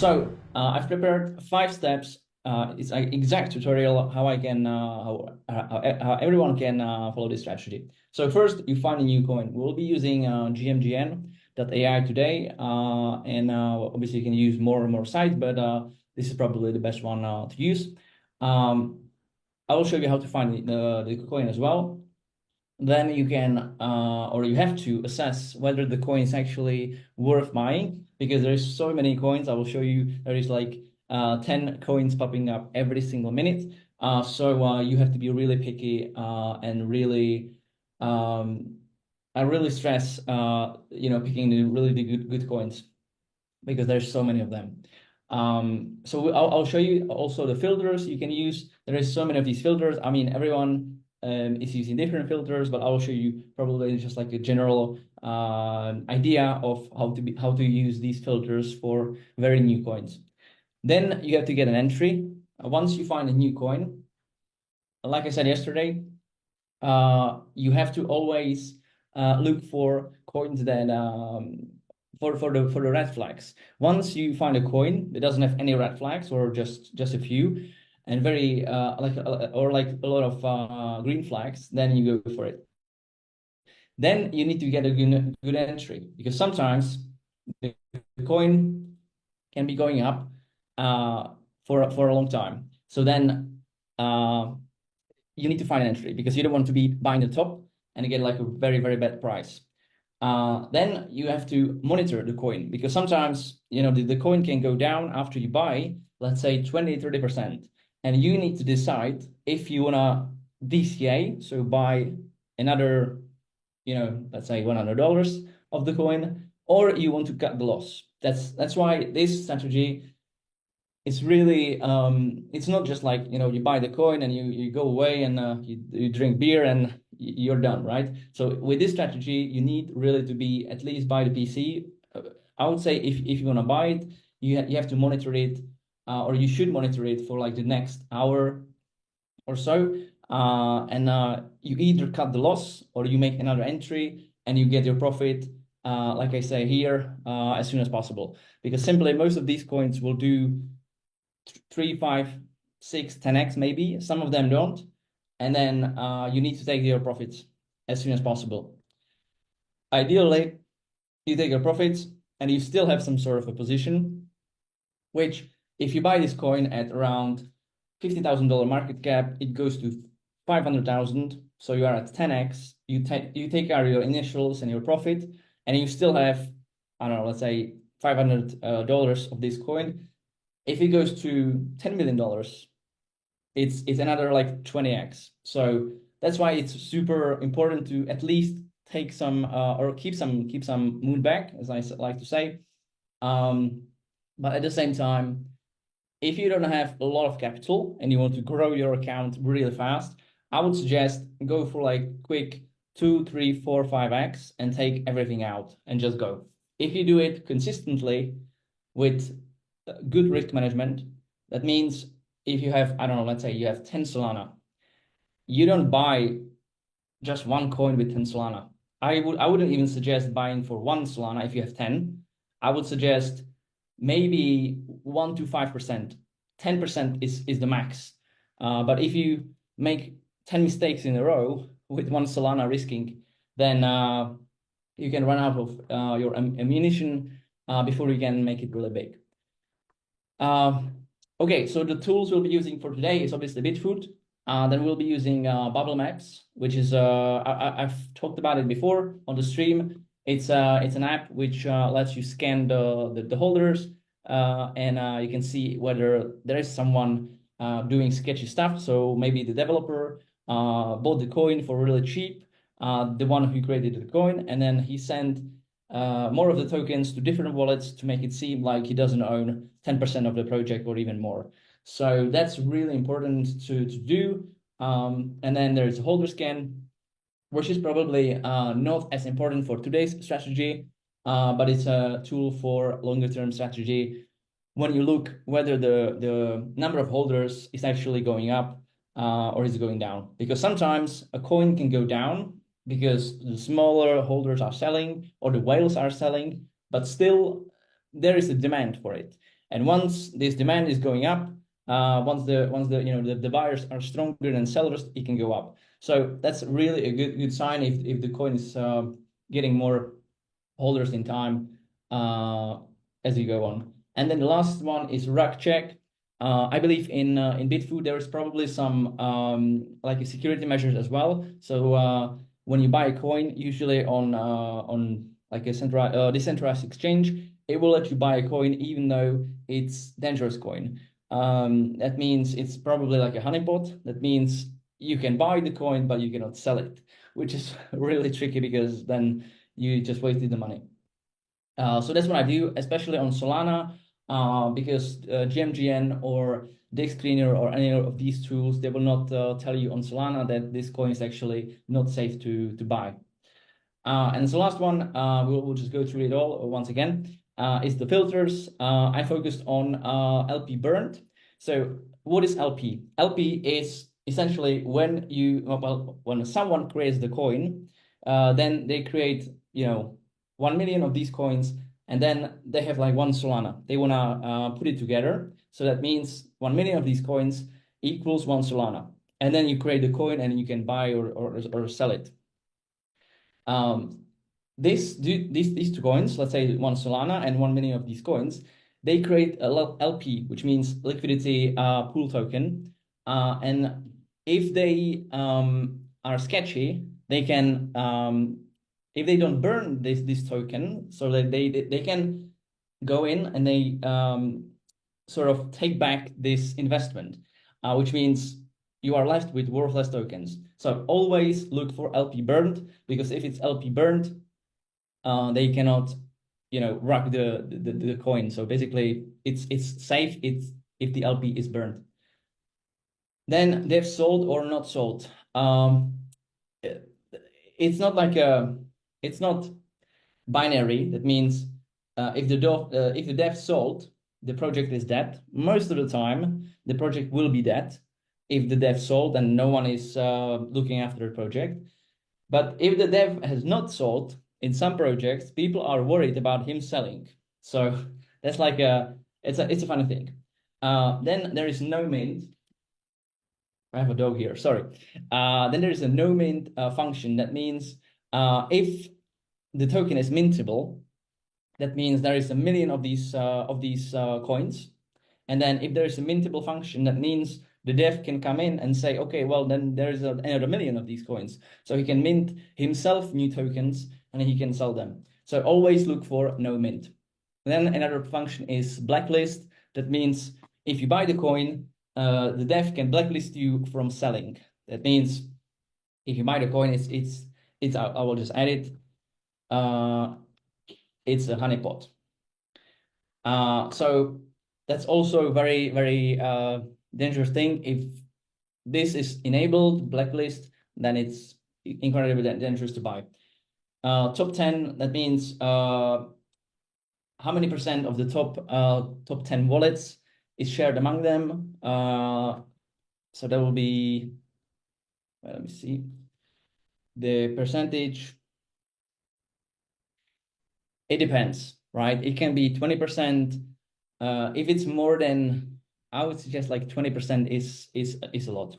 I've prepared 5 steps. It's an exact tutorial how I can how everyone can follow this strategy. So first, you find a new coin. We'll be using gmgn.ai today, and obviously you can use more and more sites, but this is probably the best one to use. I will show you how to find the coin as well. Then you can or you have to assess whether the coin is actually worth buying, because there's so many coins. I will show you there is like 10 coins popping up every single minute. So you have to be really picky and really I really stress picking the good coins, because there's so many of them. So I'll show you also the filters you can use. There is so many of these filters. I mean, everyone is using different filters, but I will show you probably just like a general idea of how to use these filters for very new coins. Then you have to get an entry. Once you find a new coin, like I said yesterday, you have to always look for coins that for the red flags. Once you find a coin that doesn't have any red flags, or just a few, and very like a lot of green flags, then you go for it. Then you need to get a good entry, because sometimes the coin can be going up for a long time. So then you need to find an entry, because you don't want to be buying the top and get like a very, very bad price. Then you have to monitor the coin, because sometimes the coin can go down after you buy, let's say 20-30%, and you need to decide if you want to DCA, so buy another let's say $100 of the coin, or you want to cut the loss. That's why this strategy is really it's not just like you buy the coin and you go away and you drink beer and you're done, right? So with this strategy, you need really to be at least buy the PC. I would say if you want to buy it, you have to monitor it, or you should monitor it for like the next hour or so, and you either cut the loss or you make another entry and you get your profit, like I say here, as soon as possible, because simply most of these coins will do 3, 5, 6, 10x maybe. Some of them don't, and then you need to take your profits as soon as possible. Ideally, you take your profits and you still have some sort of a position, which if you buy this coin at around $50,000 market cap, it goes to 500,000. So you are at 10x. You take out your initials and your profit, and you still have, I don't know, let's say $500 of this coin. If it goes to $10 million, it's another like 20x. So that's why it's super important to at least take some or keep some moon back, as I like to say. But at the same time, if you don't have a lot of capital and you want to grow your account really fast, I would suggest go for like quick 2, 3, 4, 5x and take everything out and just go. If you do it consistently with good risk management, that means if you have, I don't know, let's say you have 10 Solana, you don't buy just one coin with 10 Solana. I wouldn't even suggest buying for 1 Solana if you have 10. I would suggest maybe 1 to 5%. 10% is the max. But if you make 10 mistakes in a row with 1 Solana risking, then you can run out of your ammunition before you can make it really big. Okay, so the tools we'll be using for today is obviously Bitfoot. Then we'll be using Bubble Maps, which is I've talked about it before on the stream. It's an app which lets you scan the holders, and you can see whether there is someone doing sketchy stuff. So maybe the developer bought the coin for really cheap, the one who created the coin, and then he sent more of the tokens to different wallets to make it seem like he doesn't own 10% of the project or even more. So that's really important to do. And then there's a holder scan, which is probably not as important for today's strategy, but it's a tool for longer term strategy when you look whether the number of holders is actually going up or is going down. Because sometimes a coin can go down because the smaller holders are selling or the whales are selling, but still there is a demand for it. And once this demand is going up, once the buyers are stronger than sellers, it can go up. So that's really a good sign if the coin is getting more holders in time as you go on. And then the last one is rug check. I believe in Bitfoot there is probably some like a security measures as well. So when you buy a coin, usually on like a decentralized exchange, it will let you buy a coin even though it's dangerous coin. That means it's probably like a honeypot. That means you can buy the coin, but you cannot sell it, which is really tricky because then you just wasted the money. So that's what I do, especially on Solana, because GMGN or Disk Screener or any of these tools, they will not tell you on Solana that this coin is actually not safe to buy. And the last one, we'll just go through it all once again, is the filters. I focused on LP burned. So what is LP? LP is essentially when when someone creates the coin, then they create 1 million of these coins, and then they have like 1 Solana. They wanna put it together. So that means 1 million of these coins equals 1 Solana. And then you create the coin and you can buy or sell it. These 2 coins, let's say 1 Solana and 1 million of these coins, they create a LP, which means liquidity pool token. And if they are sketchy, they can if they don't burn this token, so that they can go in and they sort of take back this investment, which means you are left with worthless tokens. So always look for LP burned, because if it's LP burned, they cannot, rock the coin. So basically, it's safe. If the LP is burned. Then they've sold or not sold. It's not like it's not binary. That means if the dev sold, the project is dead. Most of the time, the project will be dead if the dev sold and no one is looking after the project. But if the dev has not sold, in some projects, people are worried about him selling. So that's like it's a funny thing. Then there is no mint. I have a dog here, sorry. Then there is a no mint function. That means if the token is mintable, that means there is 1 million of these coins. And then if there is a mintable function, that means the dev can come in and say, okay, well, then there is another 1 million of these coins. So he can mint himself new tokens and he can sell them. So always look for no mint. Then another function is blacklist. That means if you buy the coin, the dev can blacklist you from selling. That means if you buy the coin, it's I will just add it. It's a honeypot. So that's also very, very dangerous thing. If this is enabled, blacklist, then it's incredibly dangerous to buy. Top 10, that means how many percent of the top 10 wallets is shared among them. So that will be, well, let me see, the percentage. It depends, right? It can be 20%. If it's more than, I would suggest like 20% is a lot.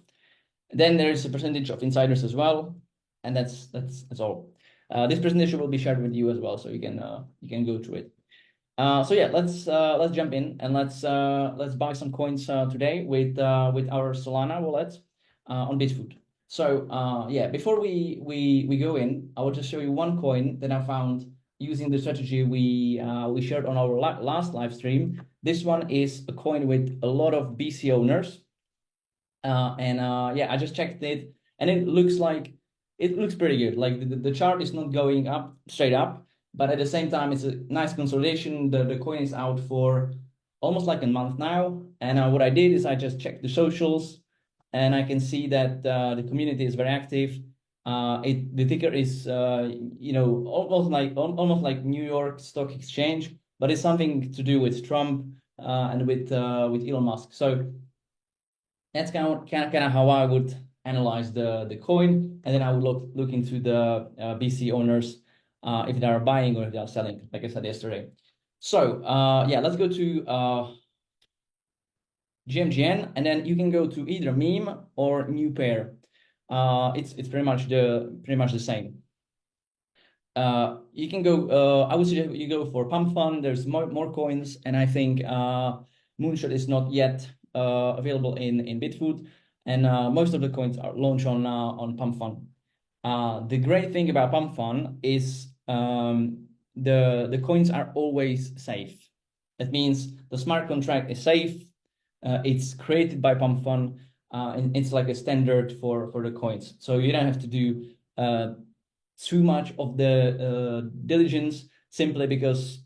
Then there is a percentage of insiders as well, and that's all. This presentation will be shared with you as well, so you can go through it. So yeah, let's jump in and let's buy some coins today with our Solana wallet on Bitfoot. So yeah, before we go in, I will just show you one coin that I found using the strategy we shared on our last live stream. This one is a coin with a lot of BC owners, and yeah, I just checked it, and it looks pretty good. Like the chart is not going up straight up, but at the same time, it's a nice consolidation. The coin is out for almost like a month now, and what I did is I just checked the socials, and I can see that the community is very active. The ticker is almost like New York Stock Exchange, but it's something to do with Trump and with Elon Musk. So that's kind of how I would analyze the coin, and then I would look into the BC owners if they are buying or if they are selling, like I said yesterday. So yeah, let's go to GMGN, and then you can go to either meme or new pair. It's pretty much the same. You can go. I would suggest you go for Pump Fun. There's more coins, and I think Moonshot is not yet available in Bitfoot, and most of the coins are launched on Pump Fun. The great thing about Pump Fun is the coins are always safe. That means the smart contract is safe. It's created by Pump Fun, and it's like a standard for the coins. So you don't have to do too much of the diligence simply because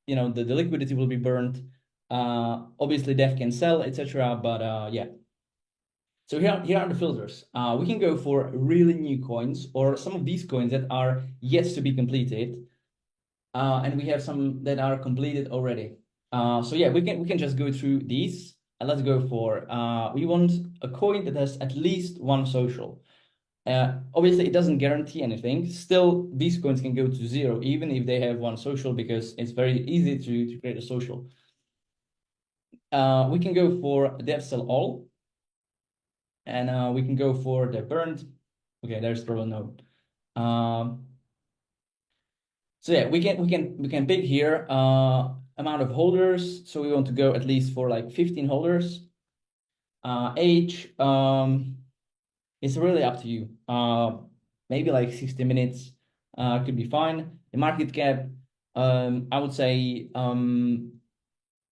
the liquidity will be burned. Obviously, Dev can sell, etc. But yeah. So here are the filters. We can go for really new coins or some of these coins that are yet to be completed, and we have some that are completed already. So yeah, we can just go through these. And let's go for we want a coin that has at least one social. Obviously, it doesn't guarantee anything. Still, these coins can go to zero, even if they have one social, because it's very easy to create a social. We can go for dev sell all, and we can go for the burned. Okay, there's probably no. So yeah, we can pick here amount of holders. So we want to go at least for like 15 holders. Age. It's really up to you. Maybe like 60 minutes could be fine. The market cap, I would say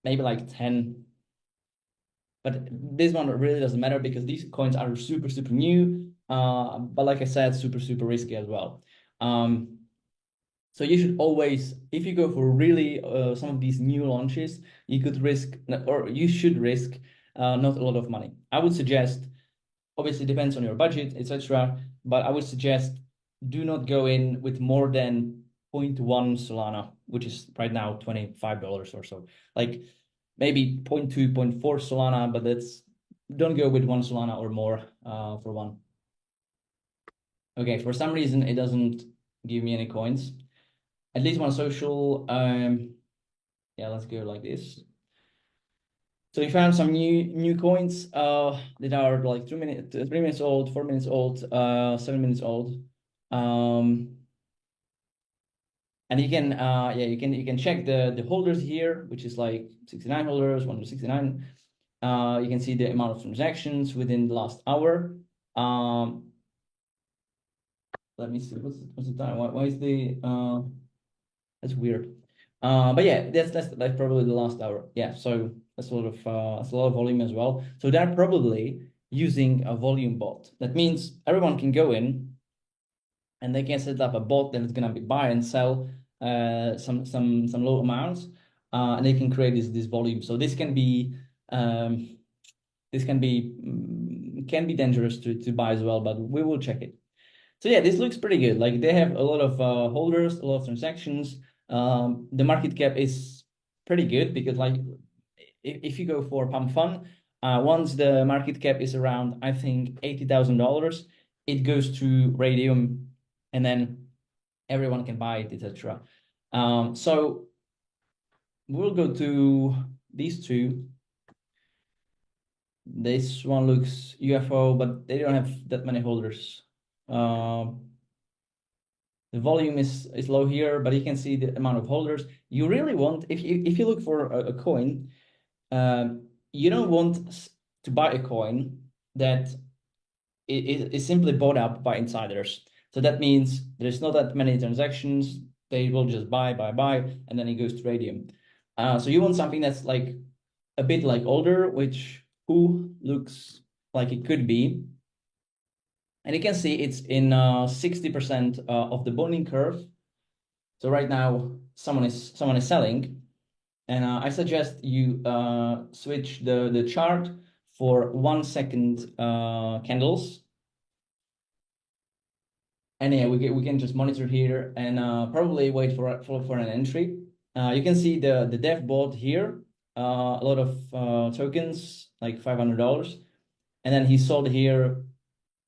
maybe like 10. But this one really doesn't matter because these coins are super, super new. But like I said, super, super risky as well. So you should always, if you go for really some of these new launches, you could risk, or you should risk not a lot of money. I would suggest, obviously depends on your budget, etc. But I would suggest do not go in with more than 0.1 Solana, which is right now $25 or so. Like maybe 0.2, 0.4 Solana, but don't go with 1 Solana or more for one. Okay, for some reason it doesn't give me any coins. At least one social. Yeah, let's go like this. So we found some new coins that are like 3 minutes old, 4 minutes old, 7 minutes old. And you can you can check the holders here, which is like 69 holders, 169. You can see the amount of transactions within the last hour. Let me see what's the time. Why is the that's weird. But yeah, that's probably the last hour. Yeah, so that's a lot of volume as well. So they're probably using a volume bot. That means everyone can go in and they can set up a bot that is gonna be buy and sell some low amounts, and they can create this volume. So this can be can be dangerous to buy as well, but we will check it. So yeah, this looks pretty good. Like they have a lot of holders, a lot of transactions. The market cap is pretty good because like if you go for Pump Fun, once the market cap is around, I think $80,000, it goes to Radium, and then everyone can buy it, etc. So we'll go to these two. This one looks UFO, but they don't have that many holders. The volume is low here, but you can see the amount of holders. You really want, if you look for a coin, you don't want to buy a coin that is simply bought up by insiders. So that means there's not that many transactions. They will just buy, and then it goes to Radium. So you want something that's like a bit like older, which looks like it could be. And you can see it's in 60% of the bonding curve. So right now someone is selling, and I suggest you switch the chart for 1 second candles. And yeah, we can just monitor here and probably wait for an entry. You can see the dev bought here a lot of tokens, like $500, and then he sold here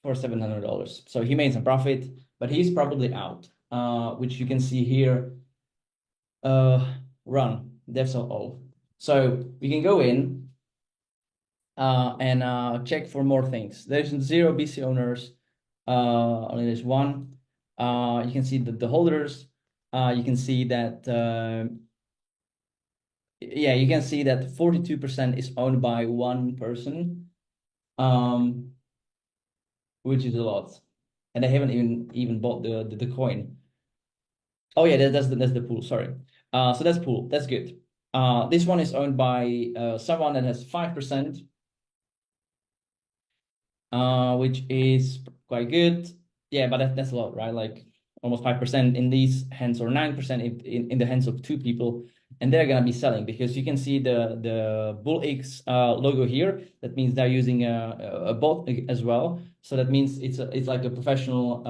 for $700. So he made some profit, but he's probably out, which you can see here. Run, that's all. So we can go in and check for more things. There's 0 BC owners, only there's one. You can see the holders. You can see that, yeah, you can see that 42% is owned by one person, which is a lot. And they haven't even bought the coin. Oh yeah, that's the pool. Sorry. So that's pool. That's good. This one is owned by someone that has 5%, which is quite good. Yeah, but that's a lot, right? Like almost 5% in these hands, or 9% in the hands of two people, and they're gonna be selling, because you can see the Bull X logo here. That means they're using a bot as well. So that means it's like a professional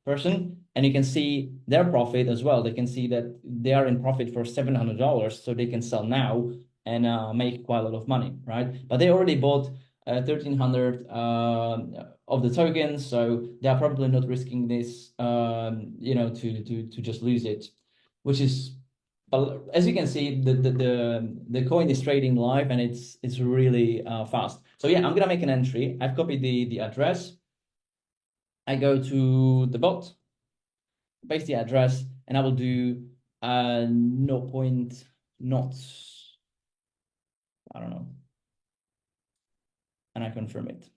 person, and you can see their profit as well. They can see that they are in profit for $700, so they can sell now and make quite a lot of money, right? But they already bought 1,300 of the tokens, so they are probably not risking this, to just lose it, which is, but as you can see, the coin is trading live, and it's really fast. So yeah, I'm gonna make an entry. I've copied the address. I go to the bot, paste the address, and I will do 0 point not, I don't know, and I confirm it.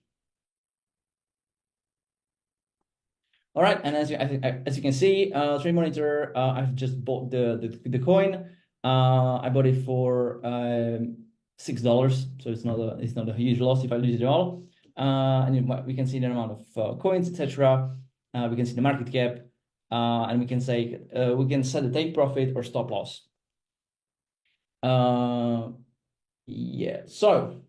All right, and as you can see, Trade Monitor, I've just bought the coin. I bought it for $6, so it's not a huge loss if I lose it all. And we can see the amount of coins, etc. We can see the market cap, and we can say we can set a take profit or stop loss. Yeah, so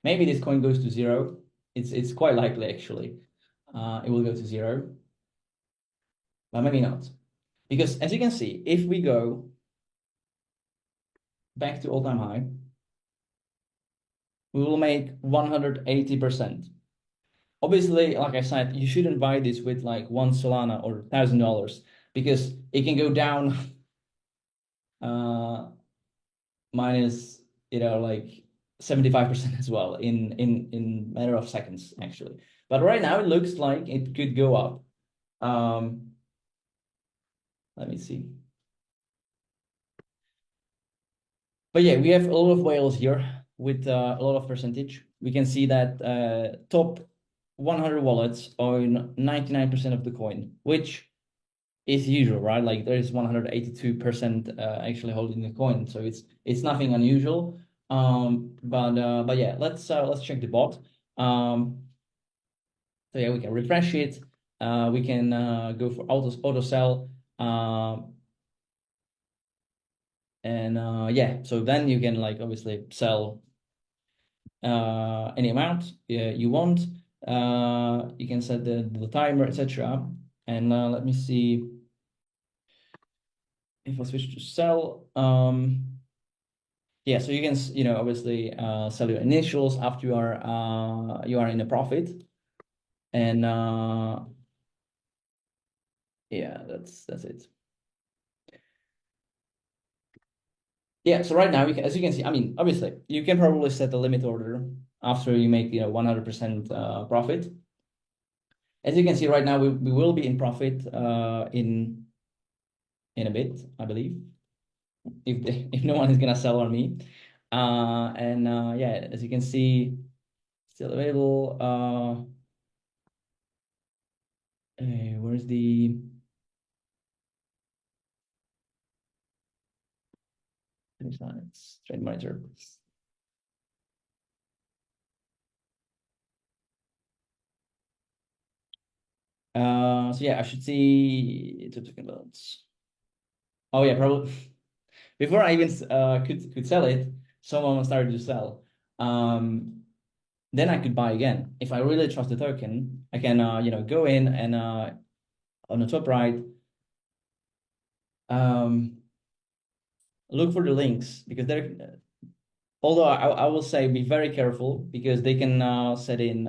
maybe this coin goes to 0. It's quite likely, actually. It will go to 0, but maybe not. Because as you can see, if we go back to all-time high, we will make 180%. Obviously, like I said, you shouldn't buy this with like 1 Solana or $1,000, because it can go down minus, like 75% as well in matter of seconds, actually. But right now it looks like it could go up. Let me see. But yeah, we have a lot of whales here with a lot of percentage. We can see that top 100 wallets own 99% of the coin, which is usual, right? Like there is 182% actually holding the coin, so it's nothing unusual. But yeah, let's check the bot. So yeah, we can refresh it. We can go for auto sell. And yeah, so then you can like obviously sell any amount you want. You can set the timer, etc. And let me see if I switch to sell. Yeah, so you can obviously sell your initials after you are in a profit, and yeah, that's it. Yeah, so right now, as you can see, I mean, obviously, you can probably set a limit order after you make 100% profit. As you can see right now, we will be in profit in a bit, I believe, if no one is gonna sell on me. And yeah, as you can see, still available. Where's the it's trade monitor? So yeah, I should see token balance. Oh yeah, probably before I even could sell it, someone started to sell. Then I could buy again. If I really trust the token, I can go in and on the top right, look for the links, because they're, although I will say be very careful, because they can set in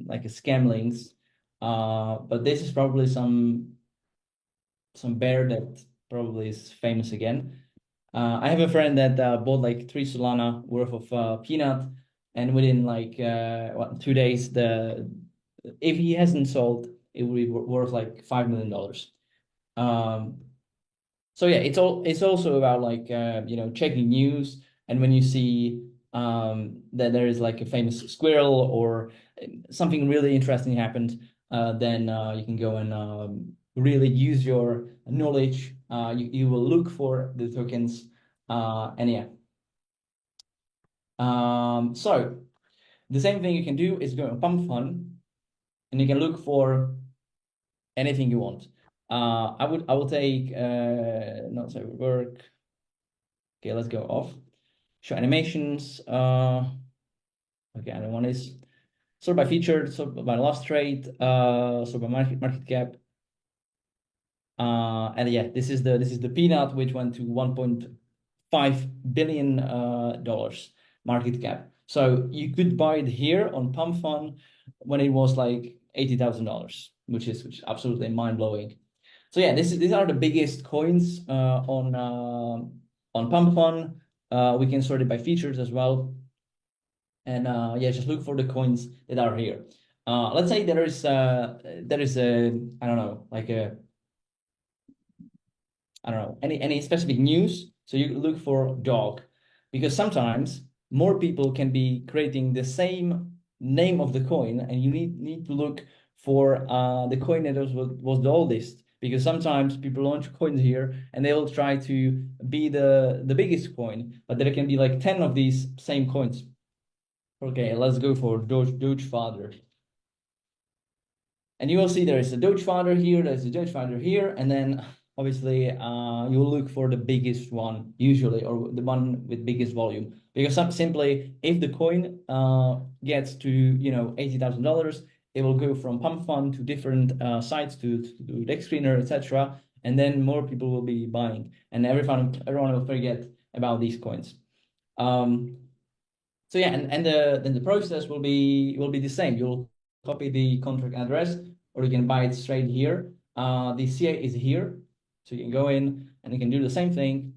like a scam links. But this is probably some bear that probably is famous again. I have a friend that bought like 3 Solana worth of peanut, and within like 2 days, if he hasn't sold, it will be worth like $5 million. So yeah, it's also about like checking news, and when you see that there is like a famous squirrel or something really interesting happened, then you can go and really use your knowledge. You will look for the tokens, and yeah. So the same thing you can do is go on Pump Fun, and you can look for anything you want. I will take not so work. Okay, let's go off. Show animations. Okay, and one is sort by featured, sort by last trade, sort by market cap. And yeah, this is the peanut, which went to $1.5 billion dollars market cap. So you could buy it here on Pump Fun when it was like $80,000, which is absolutely mind blowing. So yeah, these are the biggest coins on Pump Fun. We can sort it by features as well, and yeah, just look for the coins that are here. Let's say there is a I don't know, like a I don't know, any specific news. So you look for dog, because sometimes more people can be creating the same name of the coin, and you need to look for the coin that was the oldest, because sometimes people launch coins here and they will try to be the biggest coin, but there can be like 10 of these same coins. Okay, let's go for Doge Father. And you will see there is a Doge Father here, there's a Doge Father here, and then obviously you'll look for the biggest one usually, or the one with biggest volume, because simply if the coin gets to $80,000, it will go from Pump Fund to different sites to Deck Screener, etc., and then more people will be buying, and everyone will forget about these coins. So yeah, and then the process will be the same. You'll copy the contract address, or you can buy it straight here. The CA is here, so you can go in and you can do the same thing.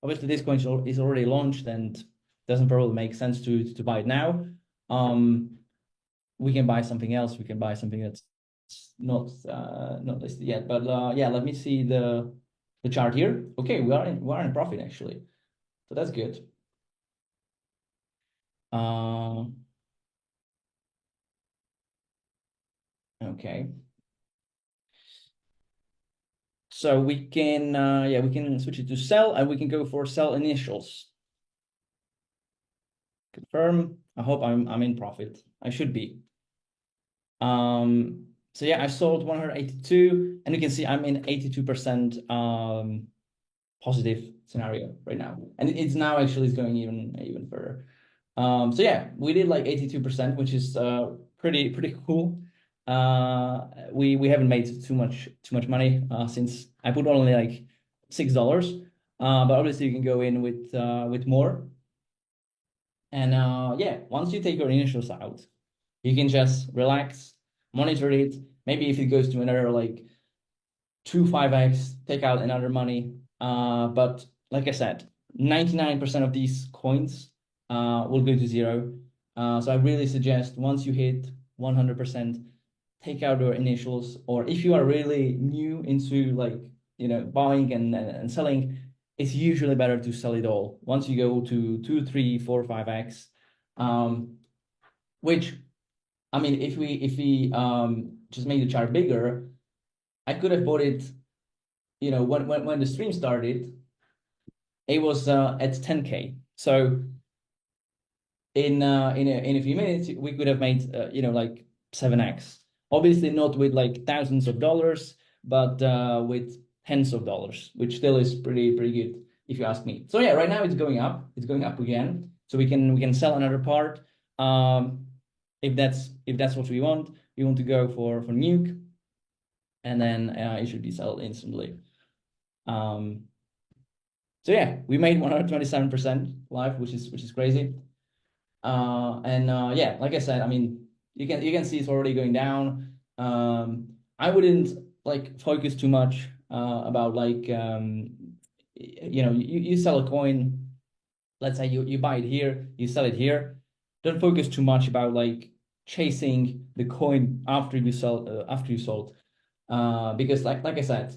Obviously, this coin is already launched and doesn't probably make sense to buy it now. We can buy something else. We can buy something that's not listed yet. But yeah, let me see the chart here. Okay, we are in profit actually, so that's good. Okay. So we can yeah, we can switch it to sell, and we can go for sell initials. Confirm. I hope I'm in profit. I should be. So yeah, I sold 182, and you can see I'm in 82% positive scenario right now, and it's now actually is going even further. So yeah, we did like 82%, which is pretty cool. We haven't made too much money since I put only like $6. But obviously you can go in with more. And yeah, once you take your initials out, you can just relax, monitor it. Maybe if it goes to another like 5x, take out another money. But like I said, 99% of these coins will go to zero. So I really suggest once you hit 100%, take out your initials, or if you are really new into like buying and selling, it's usually better to sell it all once you go to 2, 3, 4, 5x. Which I mean, if we just make the chart bigger, I could have bought it. When the stream started, it was at 10K. So in a few minutes, we could have made like 7x. Obviously not with like thousands of dollars, but with tens of dollars, which still is pretty good if you ask me. So yeah, right now it's going up. It's going up again. So we can sell another part. If that's what we want to go for nuke, and then it should be sold instantly. So yeah, we made 127% live, which is crazy. And yeah, like I said, I mean, you can see it's already going down. I wouldn't like focus too much about like you sell a coin. Let's say you buy it here, you sell it here. don't focus too much about like chasing the coin after you sell after you sold, because like I said,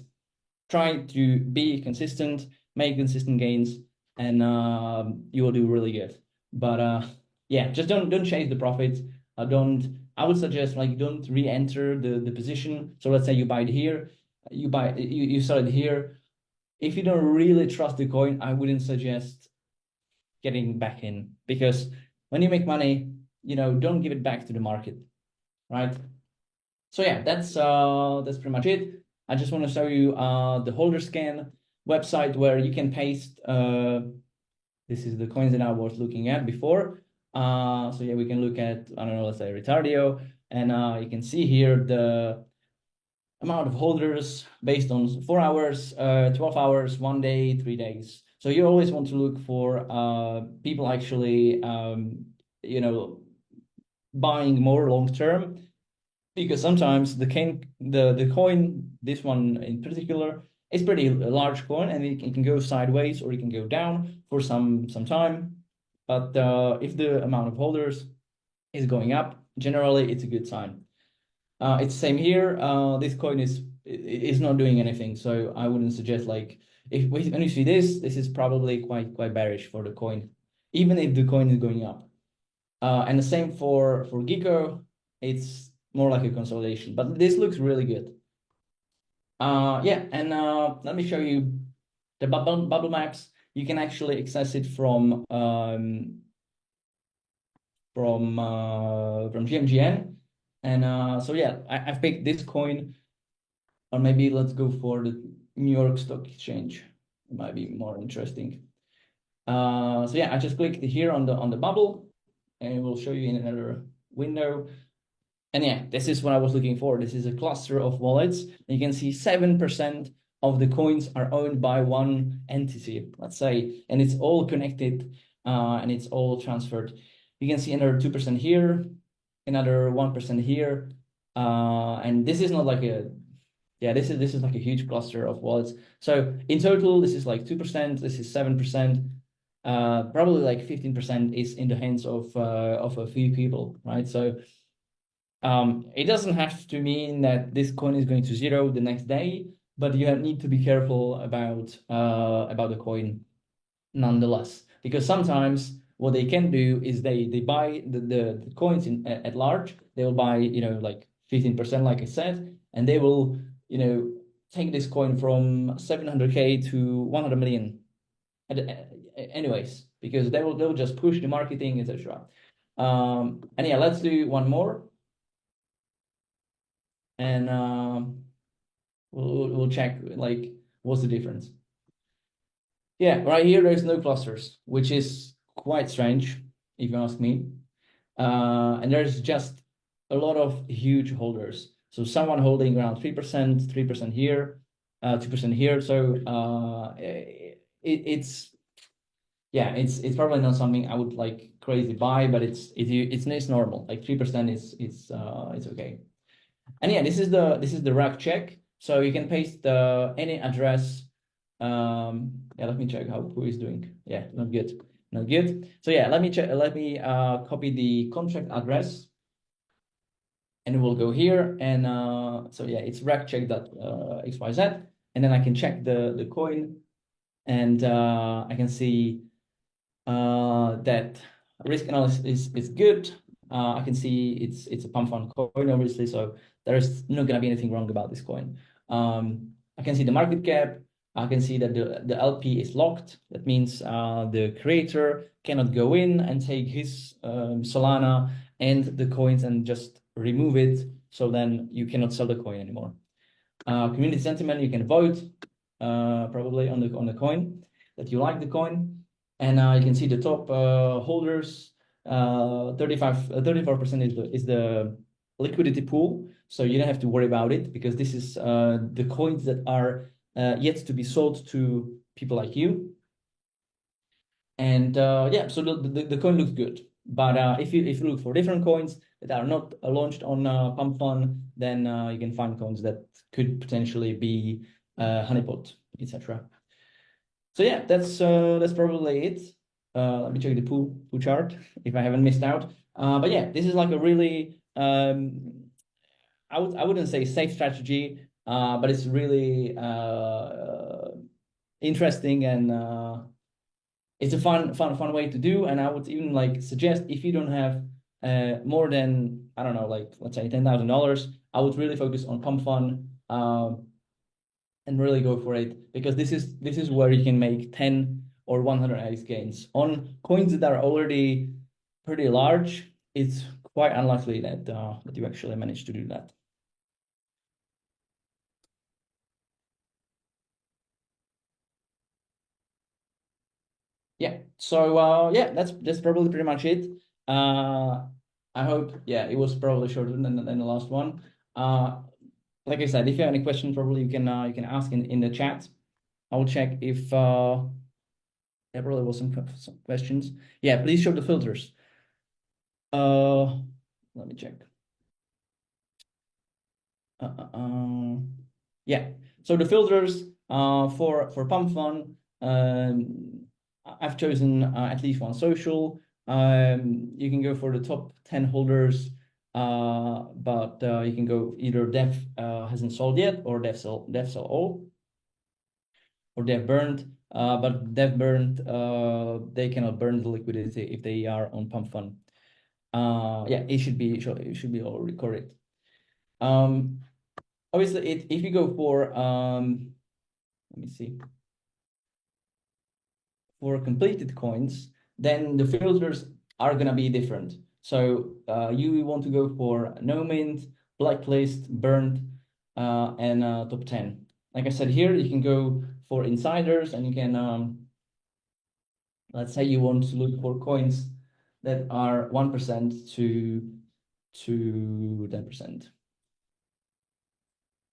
try to be consistent, make consistent gains, and you will do really good. But yeah, just don't chase the profits. Don't. I would suggest like don't re-enter the position. So let's say you buy it here, you sell it here. If you don't really trust the coin, I wouldn't suggest getting back in, because when you make money, don't give it back to the market, right? So yeah, that's pretty much it. I just want to show you the holder scan website where you can paste. This is the coins that I was looking at before. So yeah, we can look at, I don't know, let's say Retardio, and you can see here the amount of holders based on 4 hours, 12 hours, 1 day, 3 days. So you always want to look for people actually, buying more long term, because sometimes the coin, this one in particular, is pretty large coin, and it can go sideways or it can go down for some time. But if the amount of holders is going up, generally it's a good sign. It's same here. This coin is not doing anything, so I wouldn't suggest, like, when you see this is probably quite bearish for the coin, even if the coin is going up. And the same for Gecko, it's more like a consolidation, but this looks really good. Yeah, and let me show you the bubble maps. You can actually access it from GMGN, and so yeah, I've picked this coin, or maybe let's go for the New York Stock Exchange. It might be more interesting. So yeah, I just clicked here on the bubble, and it will show you in another window. And yeah, this is what I was looking for. This is a cluster of wallets. You can see 7% of the coins are owned by one entity, let's say, and it's all connected, and it's all transferred. You can see another 2% here, another 1% here, and this is not like a, yeah, this is like a huge cluster of wallets. So in total, this is like 2%. This is 7%. Probably like 15% is in the hands of a few people, right? So it doesn't have to mean that this coin is going to zero the next day, but you need to be careful about the coin nonetheless, because sometimes what they can do is they buy the coins at large. They will buy, like 15%, like I said, and they will, take this coin from 700K to 100 million. Anyways, because they'll just push the marketing, etc. And yeah, let's do one more, and we'll check like what's the difference. Yeah, right here there's no clusters, which is quite strange if you ask me. And there's just a lot of huge holders. So someone holding around 3%, 3% here, 2% here. So it's probably not something I would like crazy buy, but it's normal. Like 3% is it's okay. And yeah, this is the rack check. So you can paste any address. Yeah, let me check how who is doing. Yeah, not good, not good. So yeah, let me check. Let me copy the contract address, and we'll go here. And so yeah, it's rack check .xyz, and then I can check the coin, and I can see that risk analysis is good. I can see it's a pump fund coin, obviously, so there's not going to be anything wrong about this coin. I can see the market cap. I can see that the LP is locked. That means the creator cannot go in and take his Solana and the coins and just remove it. So then you cannot sell the coin anymore. Community sentiment, you can vote probably on the coin that you like the coin. And you can see the top holders, 34% is the liquidity pool. So you don't have to worry about it, because this is the coins that are yet to be sold to people like you. And yeah, so the coin looks good. But if you look for different coins that are not launched on Pump Fund, then you can find coins that could potentially be honeypot, etc. So yeah, that's probably it. Let me check the pool chart if I haven't missed out. But yeah, this is like a really I wouldn't say safe strategy, but it's really interesting, and it's a fun way to do. And I would even like suggest, if you don't have more than, I don't know, like let's say $10,000, I would really focus on pump fun, and really go for it, because this is where you can make 10 or 100x gains on coins that are already pretty large. It's quite unlikely that that you actually manage to do that. Yeah, so yeah, that's probably pretty much it. I hope, yeah, it was probably shorter than the last one. Like I said, if you have any questions, probably you can ask in the chat. I will check if there probably was some questions. Yeah, please show the filters. Let me check. Yeah, so the filters for pump fun, I've chosen at least one social. You can go for the top 10 holders, but you can go either dev hasn't sold yet, or dev sell all, or dev burned. But dev burned, they cannot burn the liquidity if they are on pump fun. Yeah, it should be already correct. Obviously, if you go for let me see, for completed coins, then the filters are gonna be different. So you want to go for no mint, blacklist, burnt, and top 10. Like I said, here you can go for insiders, and you can let's say you want to look for coins that are 1% to 10%.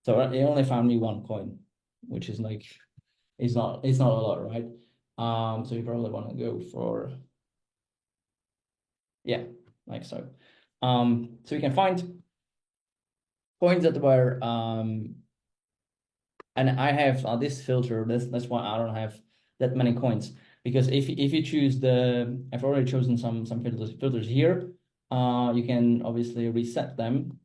So I only found me one coin, which is like, it's not a lot, right? So you probably want to go for, yeah, like so. So you can find coins that were and I have this filter. That's why I don't have that many coins, because if you choose the, I've already chosen some filters here. You can obviously reset them,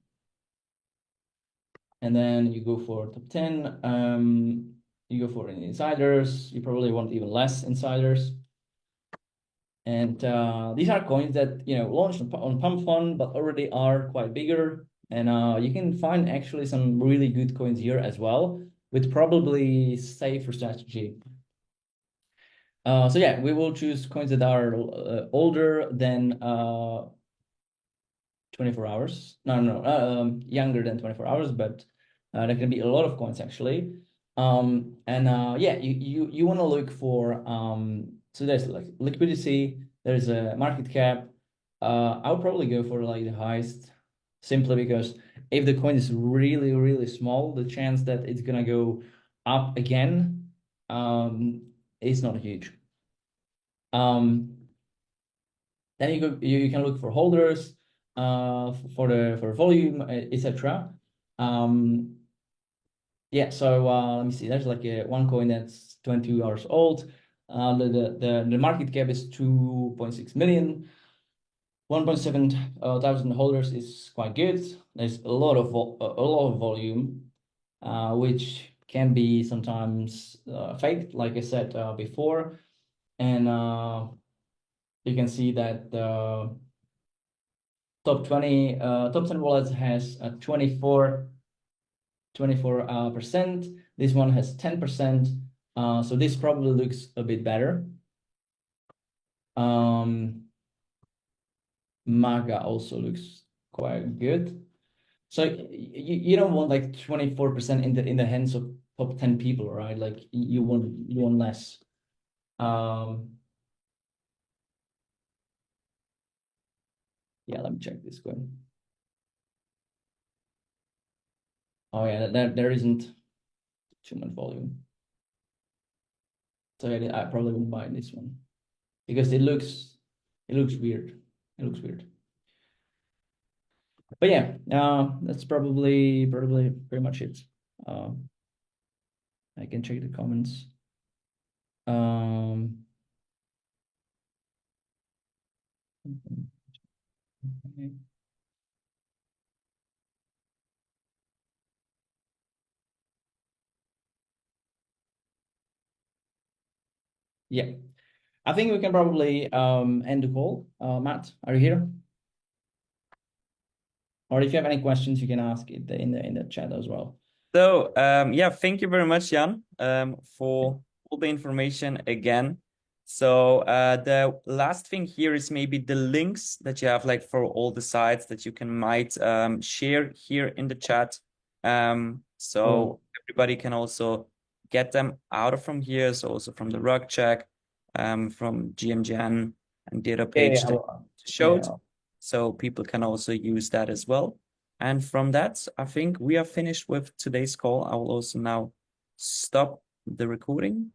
and then you go for top 10. You go for insiders. You probably want even less insiders. And these are coins that, launched on Pump Fund, but already are quite bigger. And you can find actually some really good coins here as well, with probably safer strategy. So yeah, we will choose coins that are older than 24 hours. No, younger than 24 hours, but there can be a lot of coins actually. And yeah, you want to look for, so there's like liquidity, there's a market cap. I would probably go for like the highest, simply because if the coin is really, really small, the chance that it's gonna go up again is not huge. Then you can look for holders, for volume, etc. Yeah, so let me see. There's like one coin that's 22 hours old. The market cap is 2.6 million. 1.7 thousand holders is quite good. There's a lot of volume, which can be sometimes faked, like I said before, and you can see that the top 10 wallets has 24%. This one has 10%. So this probably looks a bit better. Maga also looks quite good. So you don't want like 24% in the hands of top 10 people, right? Like you want less. Yeah, let me check this coin. Oh yeah, there isn't too much volume. So yeah, I probably won't buy this one, because it looks weird. It looks weird. But yeah, that's probably pretty much it. I can check the comments. Yeah, I think we can probably end the call. Matt, are you here? Or if you have any questions, you can ask it in the chat as well. So yeah, thank you very much, Jan, for all the information again. So the last thing here is maybe the links that you have, like for all the sites that you can might share here in the chat. So everybody can also get them out from here. So also from the rug check, from GMGN and data page that showed. So people can also use that as well. And from that, I think we are finished with today's call. I will also now stop the recording.